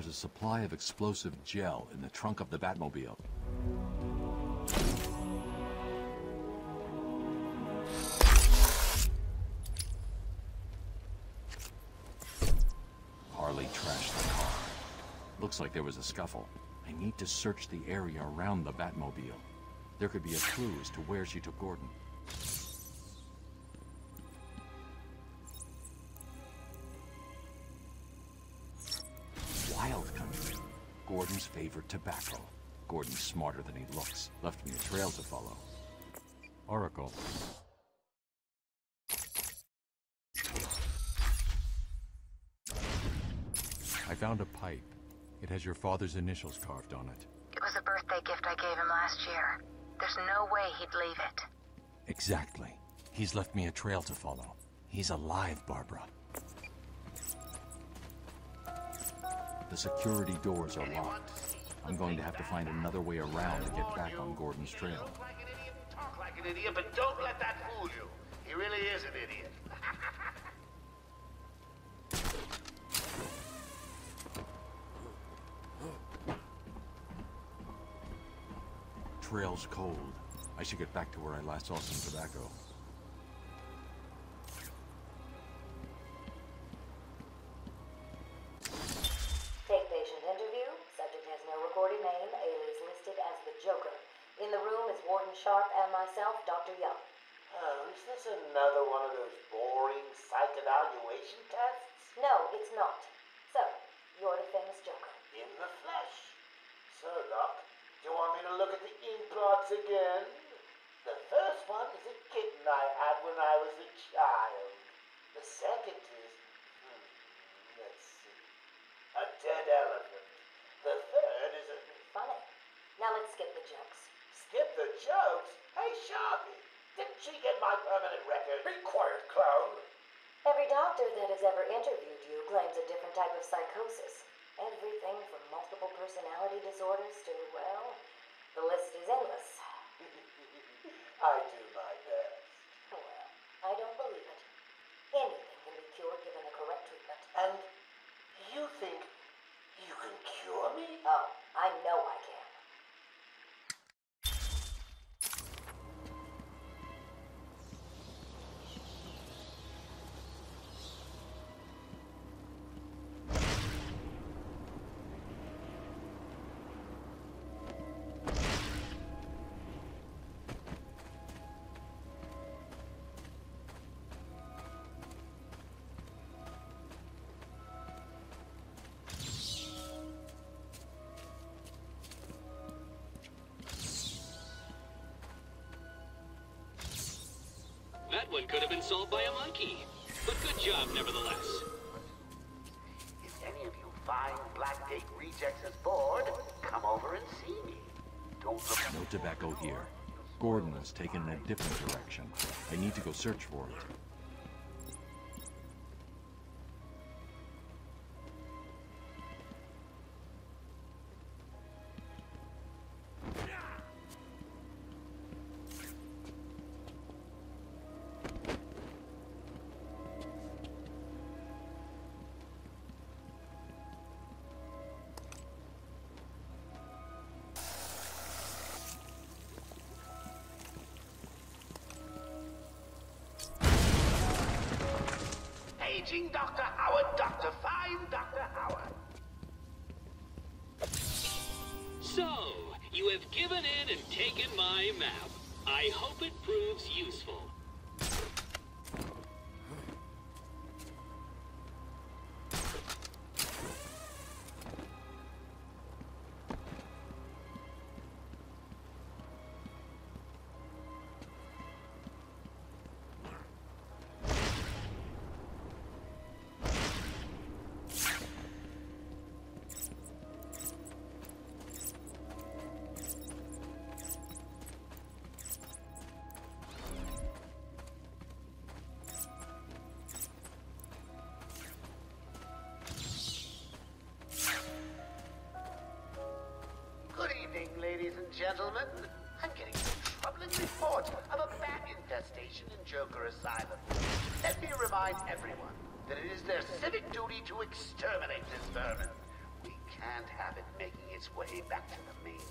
There's a supply of explosive gel in the trunk of the Batmobile. Harley trashed the car. Looks like there was a scuffle. I need to search the area around the Batmobile. There could be a clue as to where she took Gordon. Wild country. Gordon's favorite tobacco. Gordon's smarter than he looks. Left me a trail to follow. Oracle. I found a pipe. It has your father's initials carved on it. It was a birthday gift I gave him last year. There's no way he'd leave it. Exactly. He's left me a trail to follow. He's alive, Barbara. The security doors are locked. I'm going to have to find another way around to get back on Gordon's trail. Look like an idiot, talk like an idiot, but don't let that fool you. He really is an idiot. Trail's cold. I should get back to where I last saw some tobacco. Take patient interview. Subject has no recorded name. Alias listed as the Joker. In the room is Warden Sharp and myself, Dr. Young. Oh, is this another one of those boring psych evaluation tests? No, it's not. So, you're the famous Joker. In the flesh. So, Doc, do you want me to look at the ink blots again? The first one is a kitten I had when I was a child. The second is, let's see, a dead elephant. The third is a... Funny. Now let's skip the jokes. Skip the jokes? Hey, Sharpie, didn't she get my permanent record? Be quiet, clown. Every doctor that has ever interviewed you claims a different type of psychosis. Everything from multiple personality disorders to, well, the list is endless. I do my best. Well, I don't believe it. Anything can be cured given a correct treatment. And you think you can cure me? Oh, I know I can. That one could have been solved by a monkey. But good job, nevertheless. If any of you fine Black Gate rejects is bored, come over and see me. Don't look... No tobacco here. Gordon has taken a different direction. I need to go search for it. Paging Dr. Howard, Dr. Fine Dr. Howard. So, you have given in and taken my map. I hope it proves useful. Ladies and gentlemen, I'm getting a troubling report of a bat infestation in Joker Asylum. Let me remind everyone that it is their civic duty to exterminate this vermin. We can't have it making its way back to the mainland.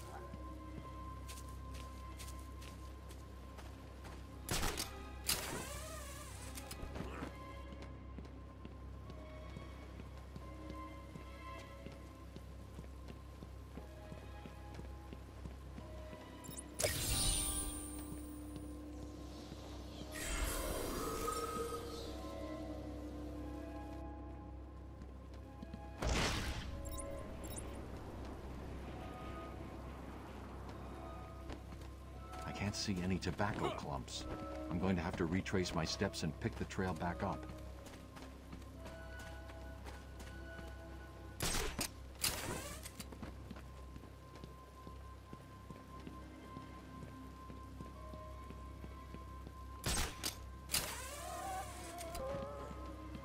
I can't see any tobacco clumps. I'm going to have to retrace my steps and pick the trail back up.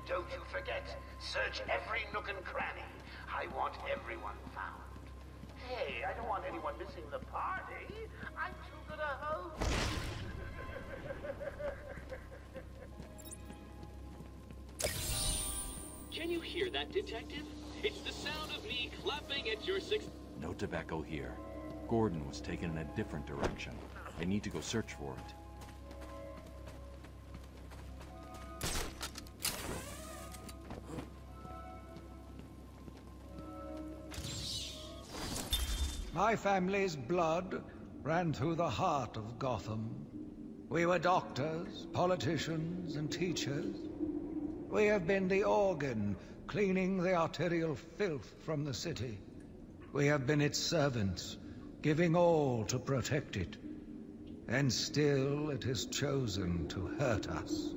Don't you forget, search every nook and cranny. I want everyone found. Hey, I don't want anyone missing the party. I'm too good a host. Can you hear that, Detective? It's the sound of me clapping at your No tobacco here. Gordon was taken in a different direction. I need to go search for it. My family's blood ran through the heart of Gotham. We were doctors, politicians, and teachers. We have been the organ cleaning the arterial filth from the city. We have been its servants, giving all to protect it. And still it has chosen to hurt us.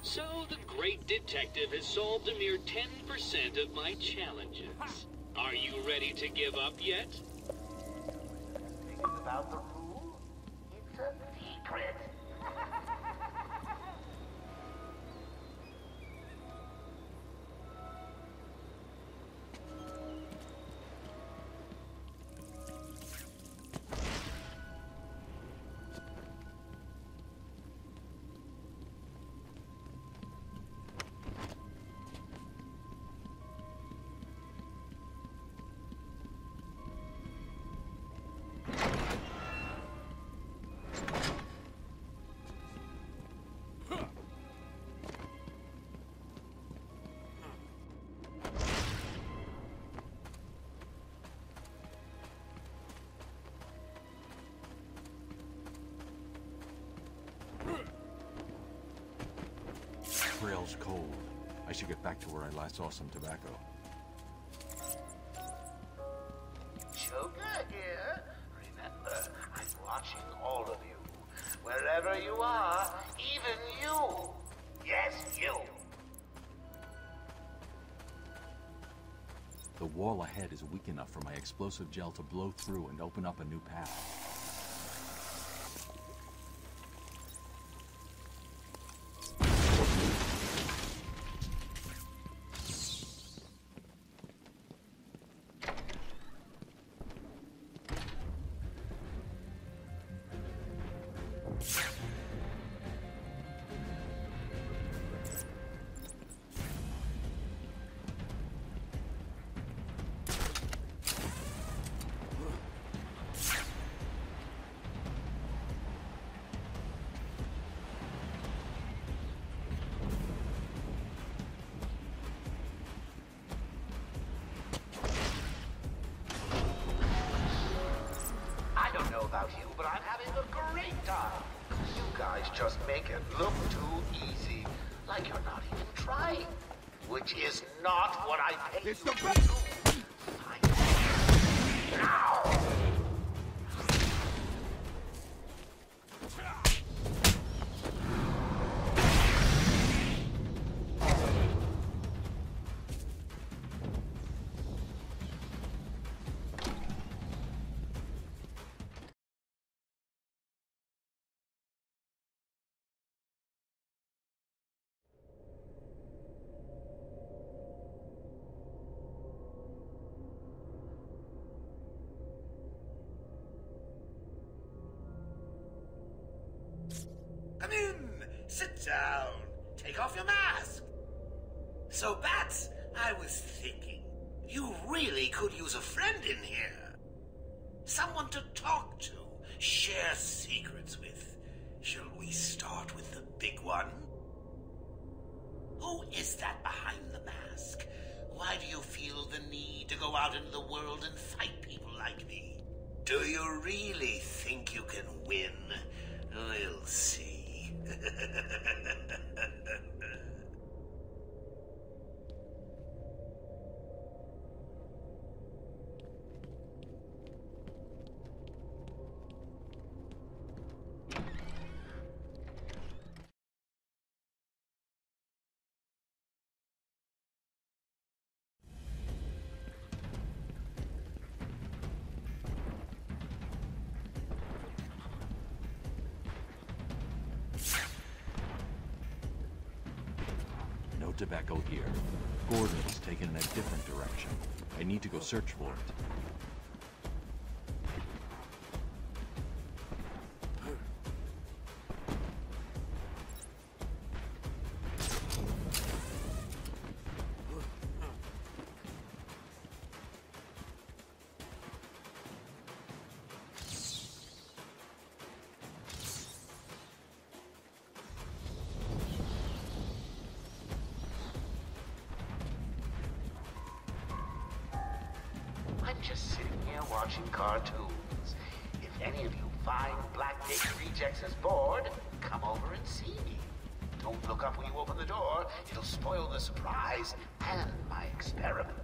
So the great detective has solved a mere 10% of my challenges. Are you ready to give up yet? Thinking about the rule? It's a secret. Trail's cold. I should get back to where I last saw some tobacco. Joker here. Remember, I'm watching all of you. Wherever you are, even you. Yes, you. The wall ahead is weak enough for my explosive gel to blow through and open up a new path. About you, but I'm having a great time. You guys just make it look too easy, like you're not even trying, which is not what I paid you to do. Now! So, Bats, I was thinking, you really could use a friend in here. Someone to talk to, share secrets with. Shall we start with the big one? Who is that behind the mask? Why do you feel the need to go out into the world and fight people like me? Do you really think you can win? We'll see. No tobacco here. Gordon's taken in a different direction. I need to go search for it. I'm just sitting here watching cartoons. If any of you fine Black Gate rejects is bored, come over and see me. Don't look up when you open the door. It'll spoil the surprise and my experiment.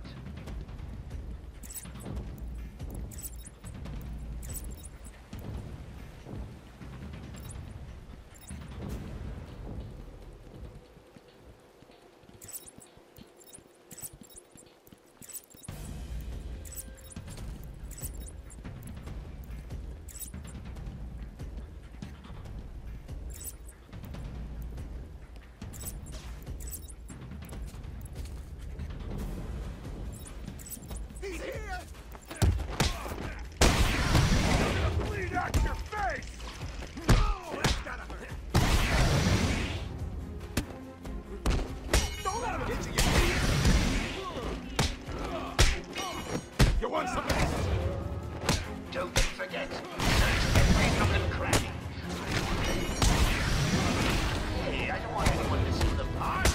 He's here! Bleed out your face! Oh, that's gotta hurt. Don't let him get to you! You want some of this? Don't forget, search every nook and cranny. Hey, I don't want anyone missing the party.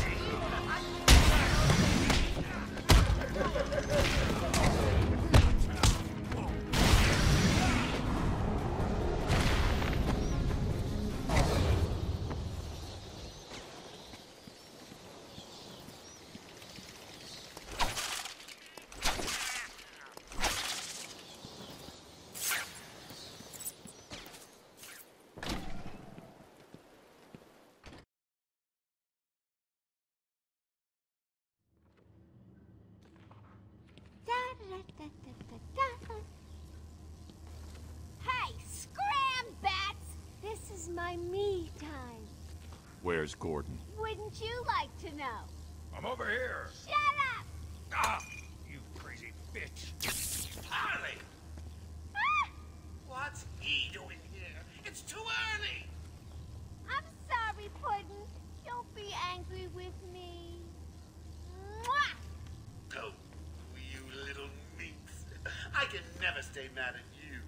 Hey, scram, Bats! This is my me time. Where's Gordon? Wouldn't you like to know? I'm over here. Shut up! Ah, you crazy bitch. Harley! Ah! What's he doing here? It's too early! I'm sorry, Puddin'. Don't be angry with me. Mwah! Oh, you little minx. I can never stay mad at you.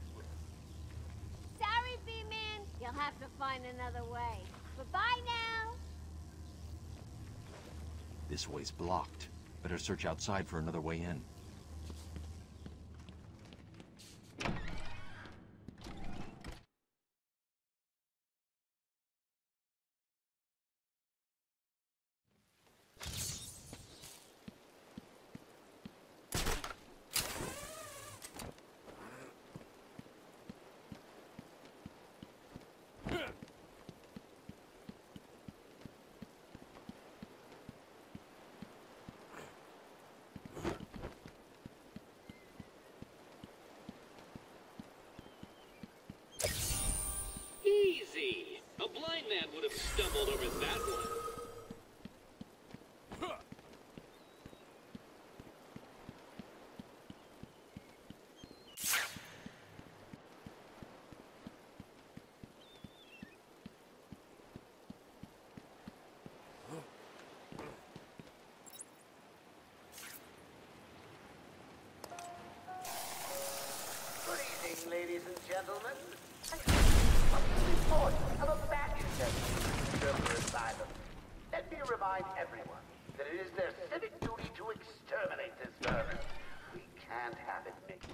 Sorry, B-Man. You'll have to find another way. Bye-bye now. This way's blocked. Better search outside for another way in. Easy. A blind man would have stumbled over that one. ladies and gentlemen. What's the report of a bat infestation in Server Asylum? Let me remind everyone that it is their civic duty to exterminate this vermin. We can't have it mixed.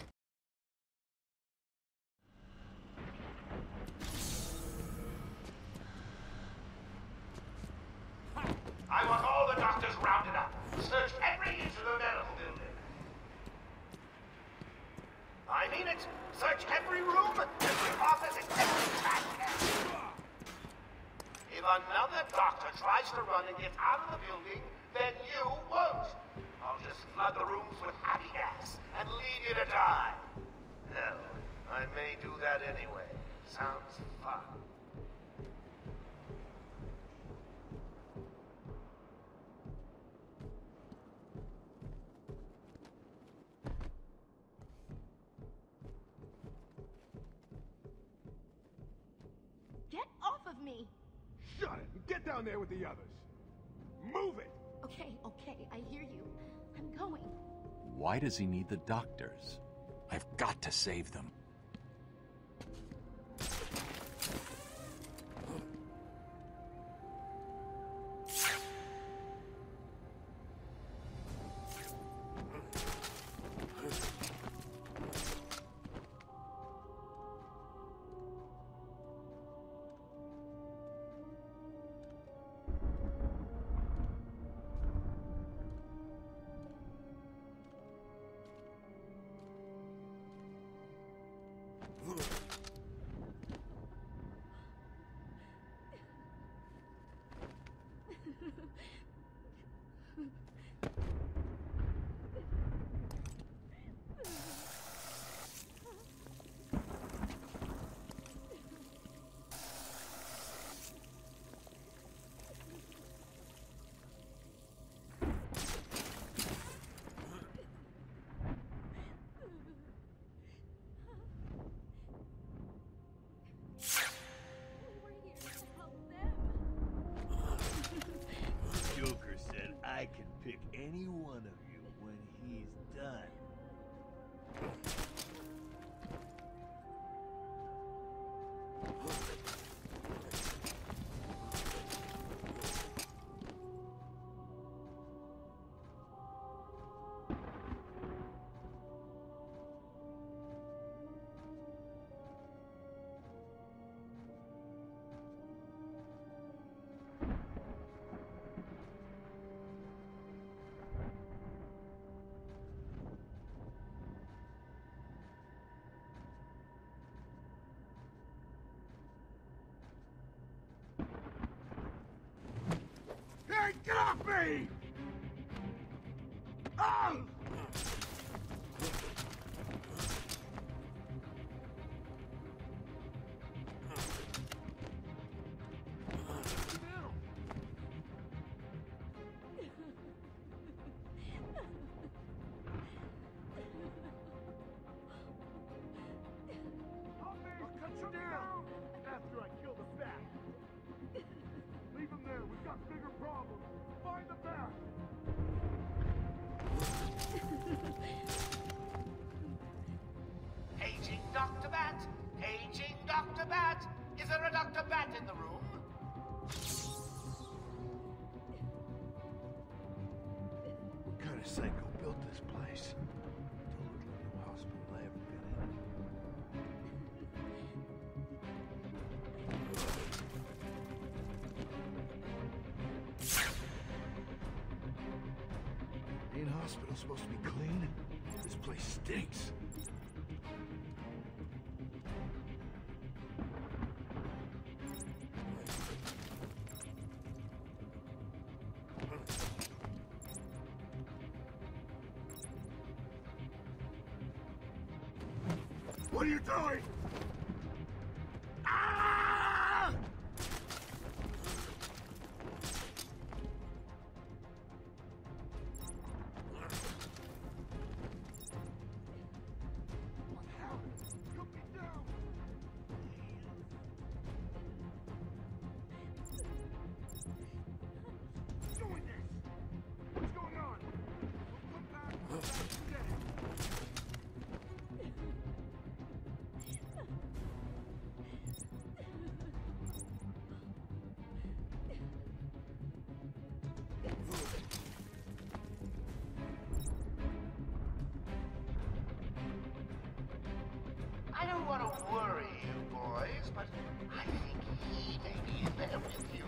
I want all the doctors rounded up. Search every inch of the medical building. I mean it. Search every room, every office, and every trash can. If another doctor tries to run and get out of the building, then you won't. I'll just flood the rooms with happy gas and leave you to die. Hell, I may do that anyway. Sounds fun. Get off of me! Shut it and get down there with the others. Move it! Okay, I hear you. I'm going. Why does he need the doctors? I've got to save them. Joker said I can pick any one of you when he's done. Hey, get off me! Oh! I'll cut you down after I kill the bat. Leave him there. We've got bigger problems. Find the bat. Paging Dr. Bat! Paging Dr. Bat! Is there a Dr. Bat in the room? What kind of psycho built this place? Don't look like no hospital I ever been in. Ain't hospital supposed to be clean? This place stinks. What are you doing? Ah! What happened? Cut me down! Doing this! What's going on? We'll come back. Get it. Don't worry, you boys, but I think he may be in there with you.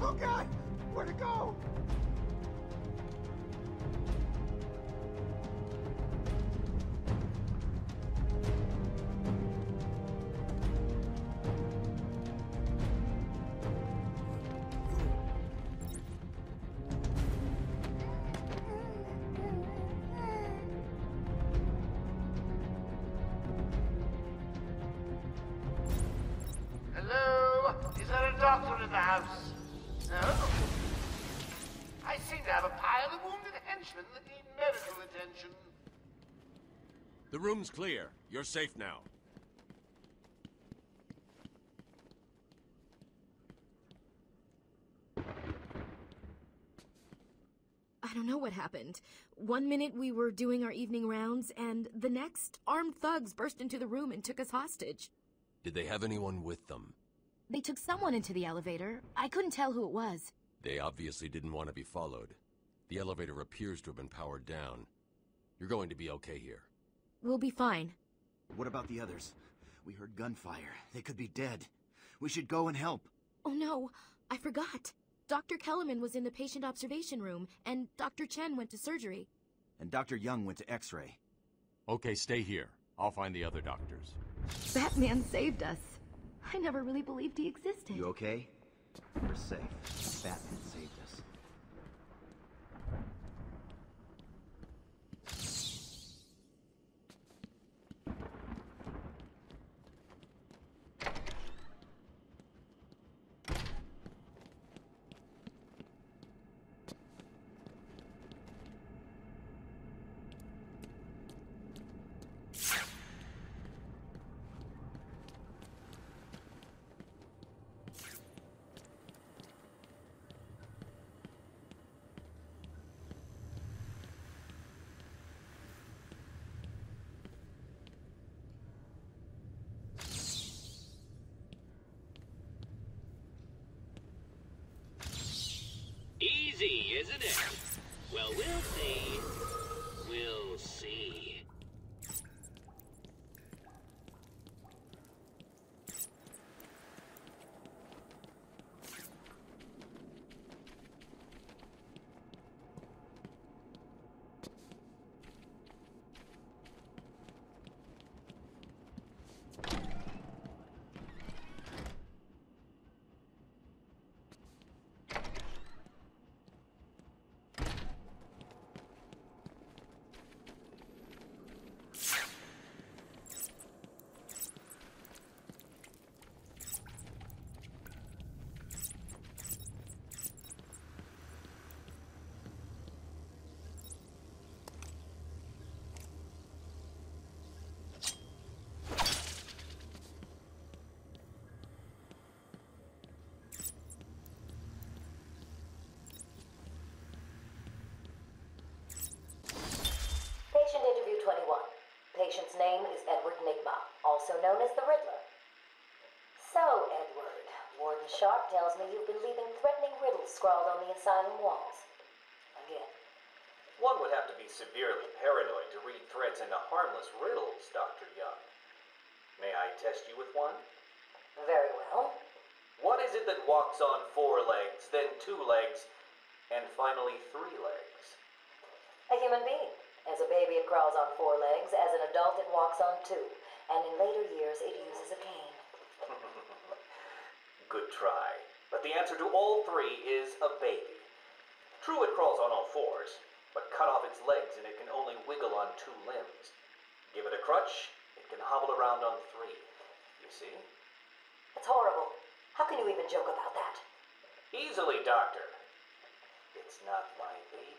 Oh God! Where'd it go? Hello? Is there a doctor in the house? No? I seem to have a pile of wounded henchmen that need medical attention. The room's clear. You're safe now. I don't know what happened. One minute we were doing our evening rounds, and the next, armed thugs burst into the room and took us hostage. Did they have anyone with them? They took someone into the elevator. I couldn't tell who it was. They obviously didn't want to be followed. The elevator appears to have been powered down. You're going to be okay here. We'll be fine. What about the others? We heard gunfire. They could be dead. We should go and help. Oh no, I forgot. Dr. Kellerman was in the patient observation room, and Dr. Chen went to surgery. And Dr. Young went to X-ray. Okay, stay here. I'll find the other doctors. Batman saved us. I never really believed he existed. You okay? We're safe. Batman saved us. Easy, isn't it? Well, we'll see. We'll see. Patient interview 21. Patient's name is Edward Nigma, also known as the Riddler. So, Edward, Warden Sharp tells me you've been leaving threatening riddles scrawled on the asylum walls. Again. One would have to be severely paranoid to read threats into harmless riddles, Dr. Young. May I test you with one? Very well. What is it that walks on 4 legs, then 2 legs, and finally 3 legs? A human being. As a baby, it crawls on 4 legs. As an adult, it walks on 2. And in later years, it uses a cane. Good try. But the answer to all 3 is a baby. True, it crawls on all 4s, but cut off its legs and it can only wiggle on 2 limbs. Give it a crutch, it can hobble around on 3. You see? It's horrible. How can you even joke about that? Easily, Doctor. It's not my baby.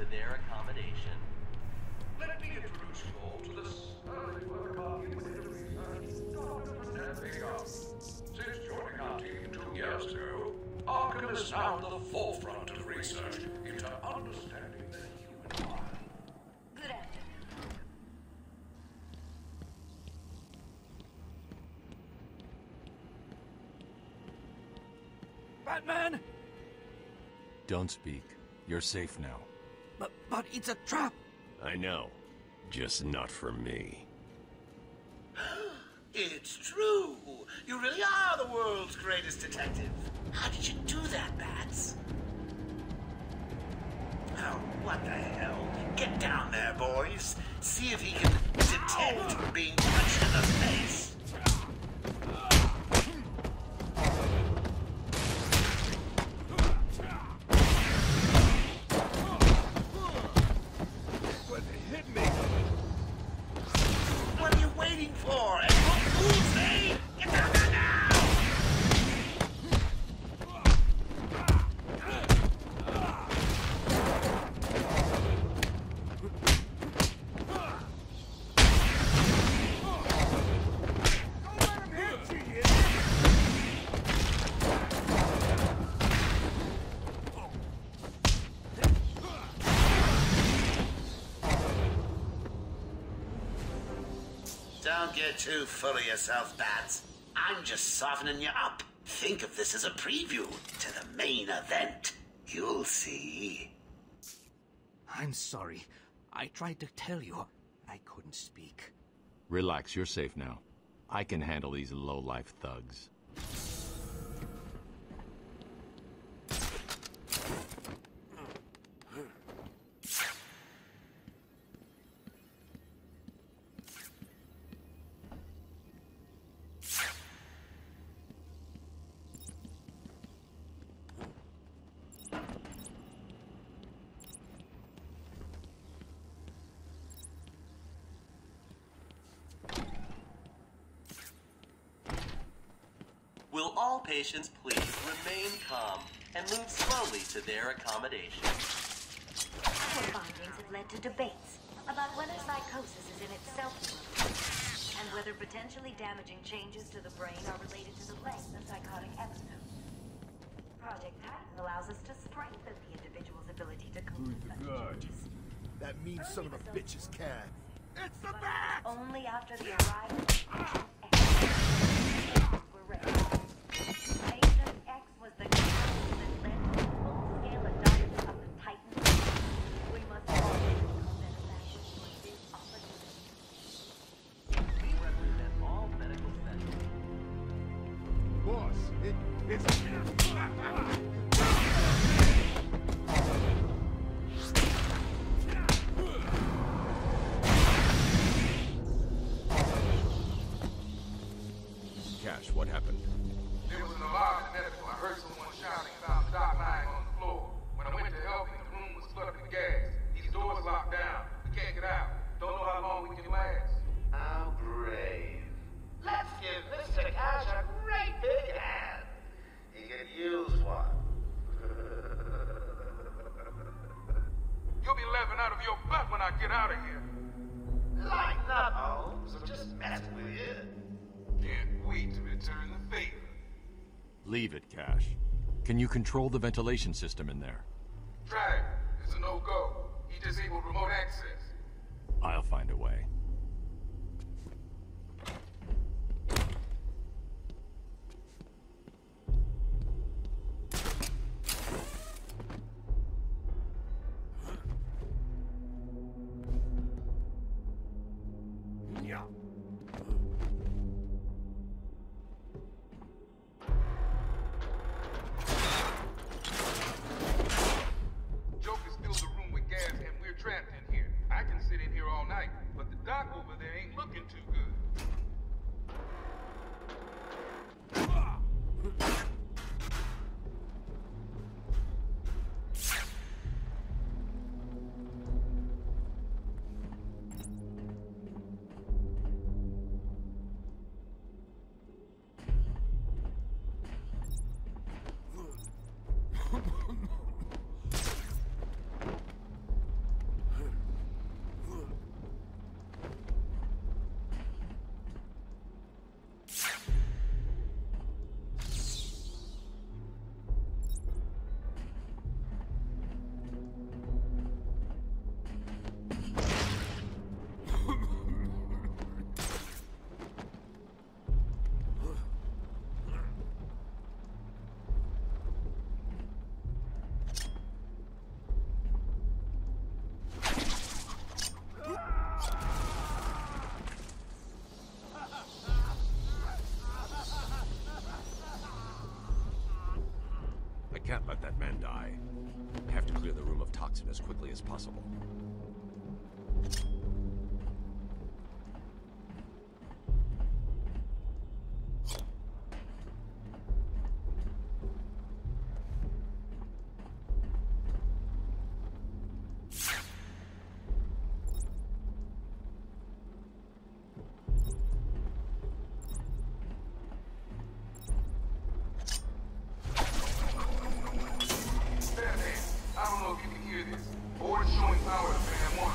to their accommodation. Let me introduce you all to the sterling work of our Since joining our team 2 years ago, Arkham is now at the forefront of research into understanding the human mind. Good afternoon. Batman! Don't speak. You're safe now. But it's a trap! I know. Just not for me. It's true. You really are the world's greatest detective. How did you do that, Bats? Oh, what the hell? Get down there, boys. See if he can detect being punched in the face. What are you waiting for? April Fool's Day? Get down there now! Don't get too full of yourself, Bats. I'm just softening you up. Think of this as a preview to the main event. You'll see. I'm sorry. I tried to tell you. I couldn't speak. Relax, you're safe now. I can handle these low-life thugs. Will all patients please remain calm and move slowly to their accommodation? Our findings have led to debates about whether psychosis is in itself and whether potentially damaging changes to the brain are related to the length of psychotic episodes. Project Titan allows us to strengthen the individual's ability to cope with such changes. That mean son of a bitch's cat. It's the bat! Only after the arrival were ready. Agent X was the catalyst that led to the full-scale adoption of the Titan. We must all become benefactors for this opportunity. We represent all medical specialties. Boss, it's... Cash, what happened? There was an alarm in the medical. I heard someone shouting and found the doc lying on the floor. When I went to help him, the room was flooded with gas. These doors locked down. We can't get out. Don't know how long we can last. How brave. Let's give Mr. Cash a great big hand. He could use one. You'll be laughing out of your butt when I get out of here. Lighten up, Holmes. I'm just messing with you. Can't wait to return the favor. Leave it, Cash. Can you control the ventilation system in there? Try it. It's a no-go. He disabled remote access. I'll find a way. Yeah. Joker's filled the room with gas and we're trapped in here. I can sit in here all night, but the doc over there ain't looking too good. man die. I have to clear the room of toxin as quickly as possible. I don't know if you can hear this. Board showing power to fan 1.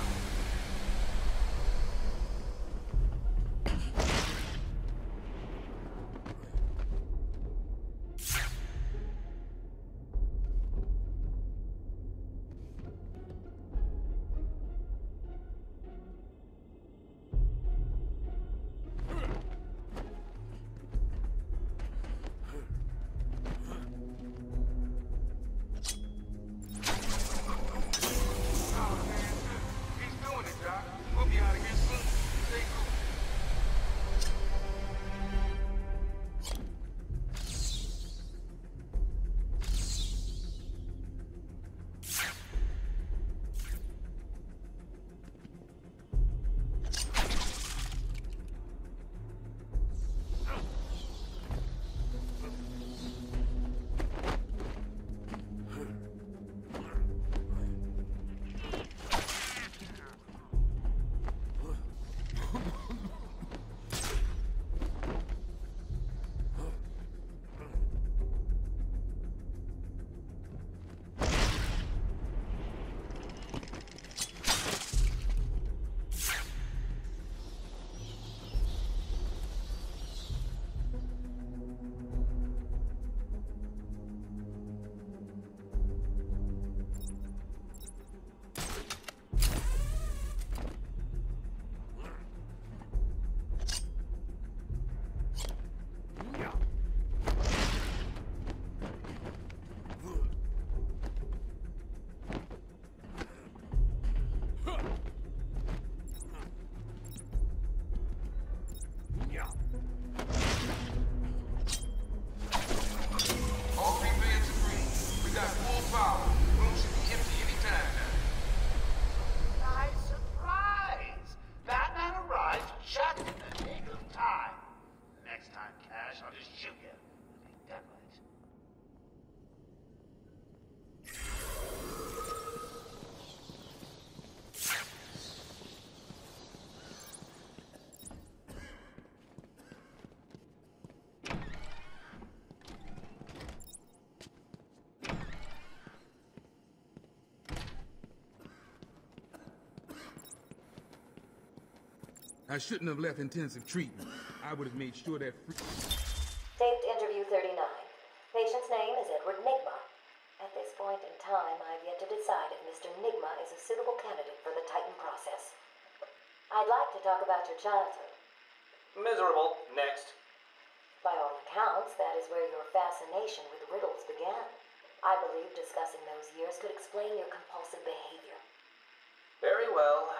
I shouldn't have left intensive treatment. I would have made sure that... Taped interview 39. Patient's name is Edward Nigma. At this point in time, I've yet to decide if Mr. Nigma is a suitable candidate for the Titan process. I'd like to talk about your childhood. Miserable. Next. By all accounts, that is where your fascination with riddles began. I believe discussing those years could explain your compulsive behavior. Very well.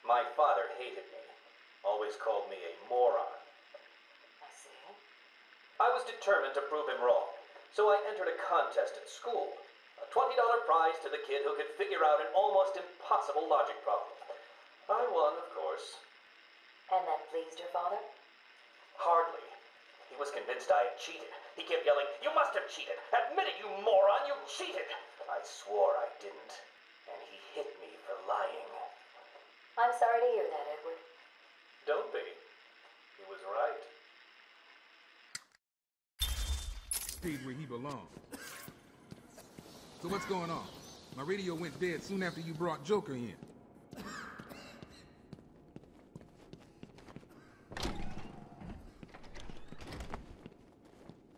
My father hated me. Always called me a moron. I see. I was determined to prove him wrong, so I entered a contest at school. A $20 prize to the kid who could figure out an almost impossible logic problem. I won, of course. And that pleased your father? Hardly. He was convinced I had cheated. He kept yelling, "You must have cheated! Admit it, you moron! You cheated!" I swore I didn't, and he hit me for lying. I'm sorry to hear that, Edward. Don't be. He was right. Stayed where he belonged. So what's going on? My radio went dead soon after you brought Joker in.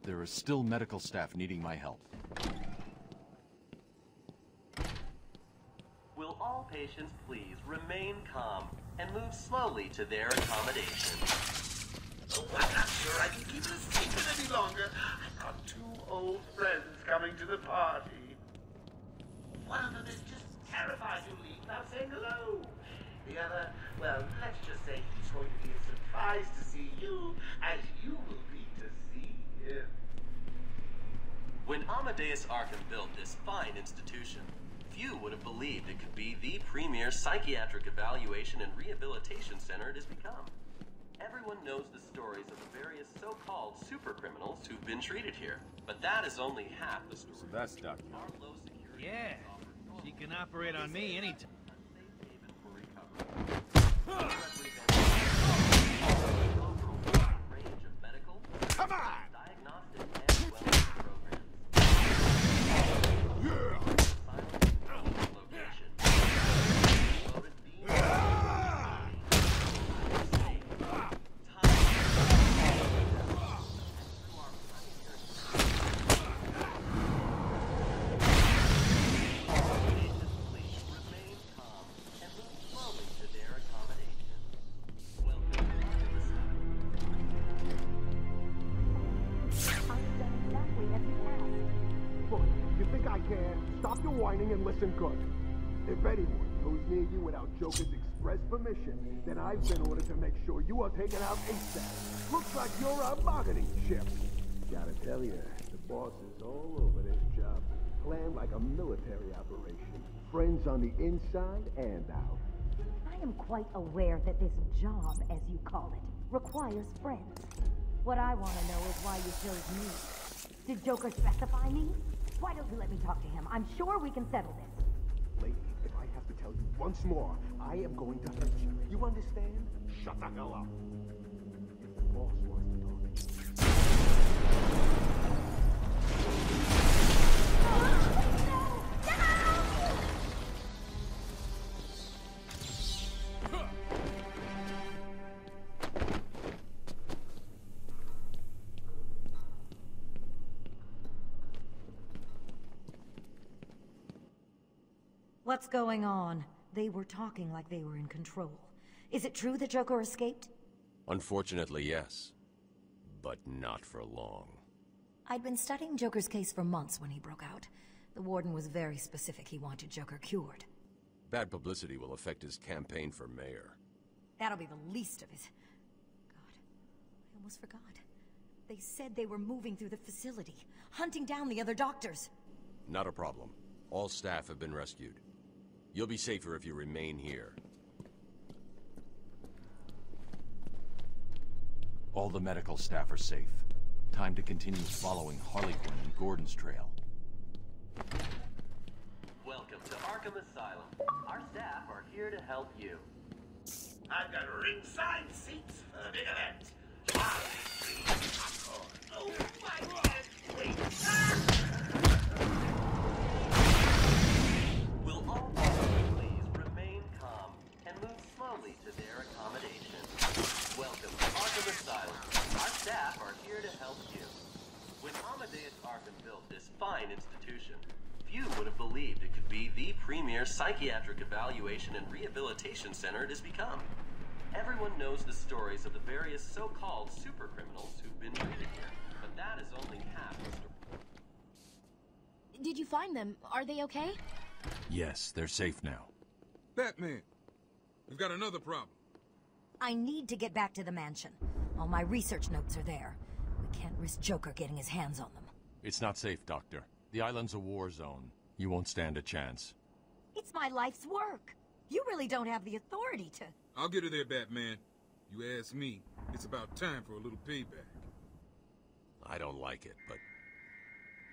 There is still medical staff needing my help. Will all patients please remain calm and move slowly to their accommodation? Oh, I'm not sure I can keep it a secret any longer. I've got 2 old friends coming to the party. One of them is just terrified you'll leave without saying hello. The other, well, let's just say he's going to be as surprised to see you as you will be to see him. When Amadeus Arkham built this fine institution, few would have believed it could be the premier psychiatric evaluation and rehabilitation center it has become. Everyone knows the stories of the various so-called super criminals who've been treated here, but that is only half the story. So that's Doc. Yeah, she can operate on me anytime. Come on! Stop your whining and listen good. If anyone goes near you without Joker's express permission, then I've been ordered to make sure you are taken out ASAP. Looks like you're a bargaining chip. Gotta tell you, the boss is all over this job. Planned like a military operation. Friends on the inside and out. I am quite aware that this job, as you call it, requires friends. What I want to know is why you chose me. Did Joker specify me? Why don't you let me talk to him? I'm sure we can settle this. Lady, if I have to tell you once more, I am going to hurt you. You understand? Shut the hell up. If the boss wants to talk to What's going on? They were talking like they were in control. Is it true that Joker escaped? Unfortunately, yes. But not for long. I'd been studying Joker's case for months when he broke out. The warden was very specific he wanted Joker cured. Bad publicity will affect his campaign for mayor. That'll be the least of it. God, I almost forgot. They said they were moving through the facility, hunting down the other doctors. Not a problem. All staff have been rescued. You'll be safer if you remain here. All the medical staff are safe. Time to continue following Harley Quinn and Gordon's trail. Welcome to Arkham Asylum. Our staff are here to help you. I've got ringside seats for the big event. Harley Quinn popcorn. Oh my God! Wait! Will all passengers please remain calm and move slowly to their accommodation? Welcome to Arkham Asylum. Our staff are here to help you. When Amadeus Arkham built this fine institution, few would have believed it could be the premier psychiatric evaluation and rehabilitation center it has become. Everyone knows the stories of the various so-called super criminals who've been treated here, but that is only half the story. Did you find them? Are they okay? Yes, they're safe now. Batman, we've got another problem. I need to get back to the mansion. All my research notes are there. We can't risk Joker getting his hands on them. It's not safe, Doctor. The island's a war zone. You won't stand a chance. It's my life's work. You really don't have the authority to... I'll get her there, Batman. You ask me, it's about time for a little payback. I don't like it, but...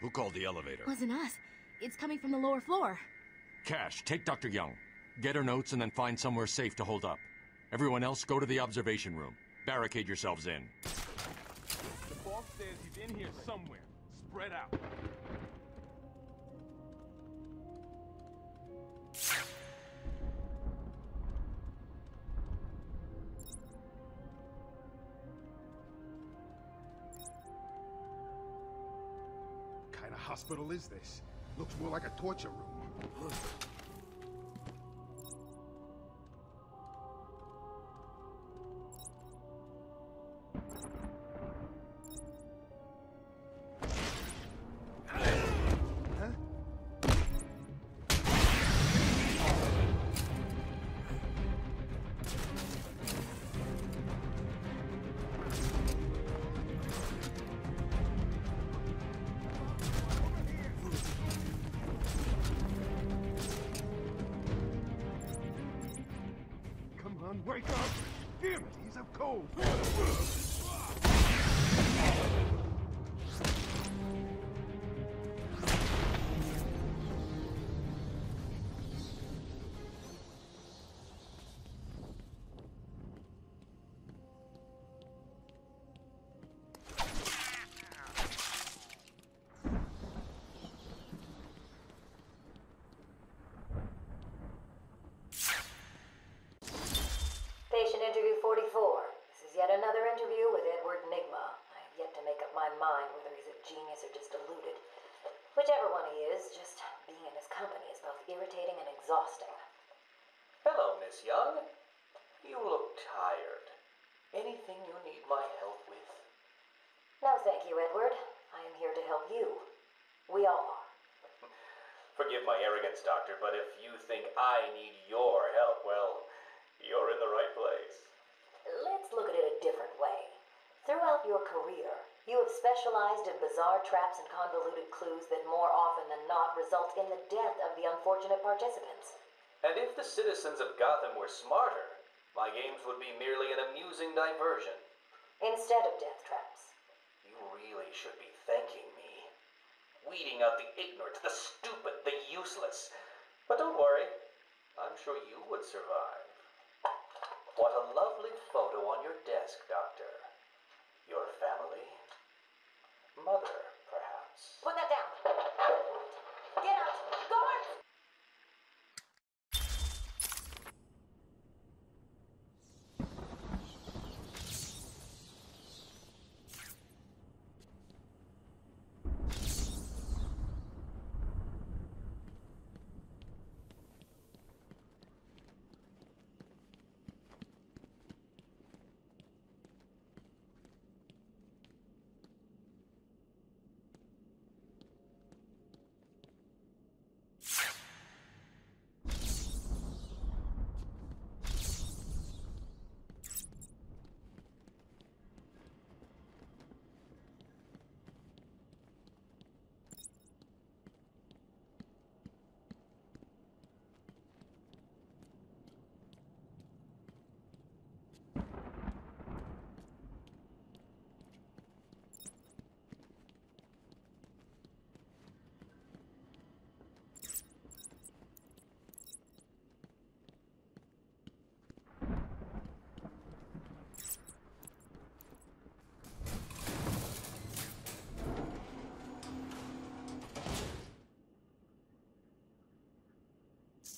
Who called the elevator? Wasn't us. It's coming from the lower floor. Cash, take Dr. Young. Get her notes and then find somewhere safe to hold up. Everyone else, go to the observation room. Barricade yourselves in. The boss says he's in here somewhere. Spread out. What kind of hospital is this? Looks more like a torture room. son, wake up! Damn it, he's a cold. Patient interview 44. This is yet another interview with Edward Nigma. I have yet to make up my mind whether he's a genius or just deluded. Whichever one he is, just being in his company is both irritating and exhausting. Hello, Miss Young. You look tired. Anything you need my help with? No, thank you, Edward. I am here to help you. We all are. Forgive my arrogance, Doctor, but if you think I need your help, well, you're in the right place. Let's look at it a different way. Throughout your career, you have specialized in bizarre traps and convoluted clues that more often than not result in the death of the unfortunate participants. And if the citizens of Gotham were smarter, my games would be merely an amusing diversion. Instead of death traps. You really should be thanking me. Weeding out the ignorant, the stupid, the useless. But don't worry, I'm sure you would survive. What a lovely photo on your desk, Doctor. Your family? Mother, perhaps. Put that down. Get out. Guard!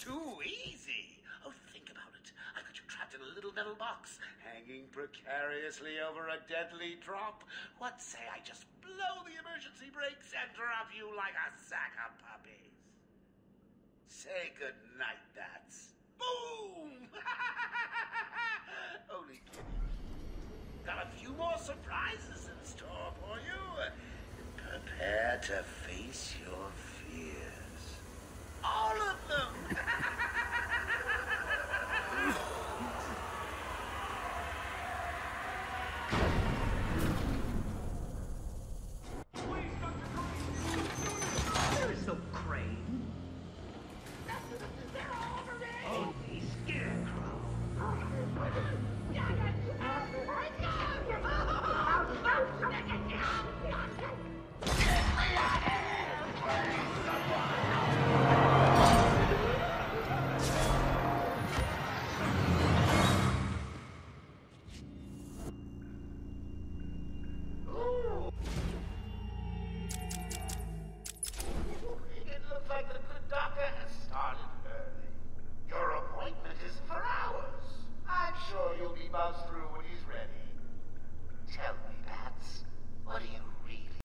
Too easy. Oh, think about it. I got you trapped in a little metal box, hanging precariously over a deadly drop. What say I just blow the emergency brakes and drop you like a sack of puppies? Say goodnight, bats. Boom! Only kidding. Got a few more surprises in store for you. Prepare to face your